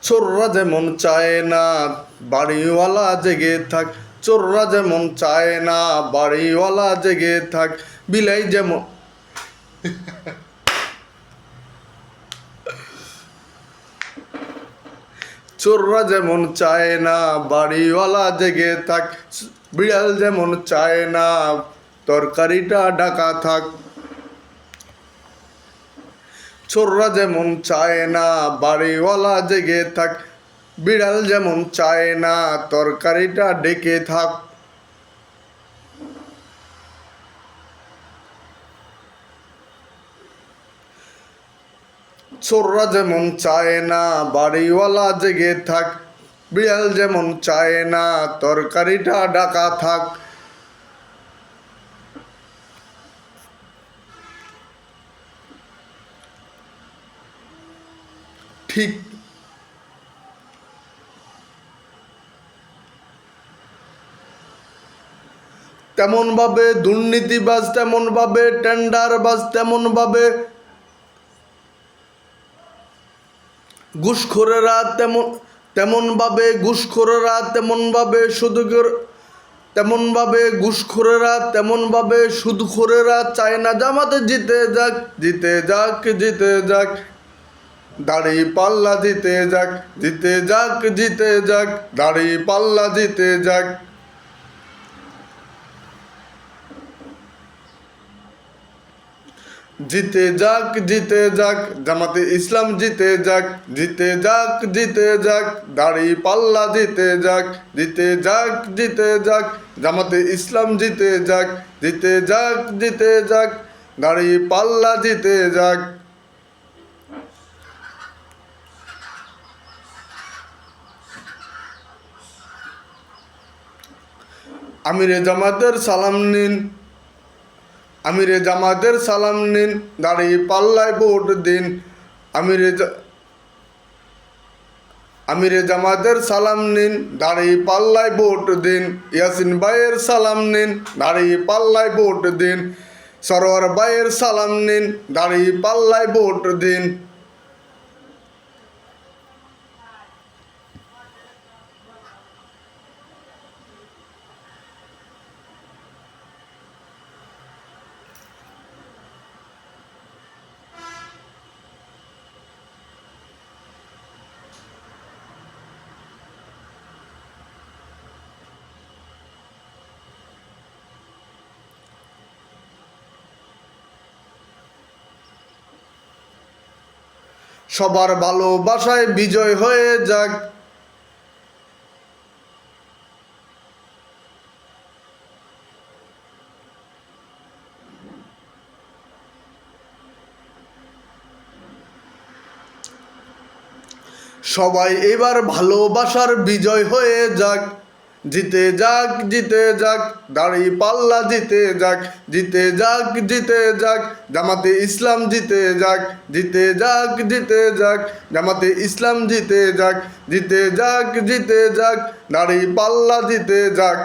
চোররা যেমন চায় না বাড়িওয়ালা জেগে থাক, চোররা যেমন চায় না বাড়িওয়ালা জেগে থাক, বিলাই যেমন চোররা যেমন চায় না বাড়িওয়ালা জেগে থাক, বিড়াল যেমন চায় না তরকারিটা ঢাকা থাক। চোররা যেমন চায় না বাড়িওয়ালা জেগে থাক, বিড়াল যেমন চায় না তরকারিটা ঢেকে থাক। চোররা যেমন চায় না বাড়িওয়ালা জেগে থাক, বিড়াল যেমন চায় না তরকারিটা ঢাকা থাক। ঠিক তেমনভাবে দুর্নীতিবাজ, তেমনভাবে টেন্ডারবাজ, তেমনভাবে ঘুষখোরেরা, তেমনভাবে ঘুষখোরেরা, তেমনভাবে তেমনভাবে ঘুষখোরেরা, তেমনভাবে সুদখোরেরা চায় না জামাতে জিতে যাক, জিতে যাক, জিতে যাক, দাড়ি পাল্লা জিতে যাক, জিতে যাক, জিতে যাক, দাড়ি পাল্লা জিতে যাক। জিতে যাক, জিতে যাক, জামাতে ইসলাম জিতে যাক, জিতে যাক, জিতে যাক, দাড়ি পাল্লা জিতে যাক, জিতে যাক, জিতে যাক, জামাতে ইসলাম জিতে যাক, জিতে যাক, জিতে যাক, দাড়ি পাল্লা জিতে যাক। আমিরে জামাতের সালাম নিন, আমিরে জামাতের সালাম নিন, দাড়ি পাল্লায় ভোট দিন। আমিরে জামাতের সালাম নিন, দাড়ি পাল্লায় ভোট দিন। ইয়াসিন ভাইয়ের সালাম নিন, দাড়ি পাল্লায় ভোট দিন। সরোয়ার ভাইয়ের সালাম নিন, দাড়ি পাল্লায় ভোট দিন। সবার ভালোবাসায় বিজয় হয়ে যাক, সবাই এবার ভালোবাসার বিজয় হয়ে যাক, জিতে যাক, জিতে যাক, দাড়ি পাল্লা জিতে যাক, জিতে যাক, জিতে যাক, জামাতে ইসলাম জিতে যাক, জিতে যাক, জিতে যাক, জামাতে ইসলাম জিতে যাক, জিতে যাক, জিতে যাক, দাড়ি পাল্লা জিতে যাক।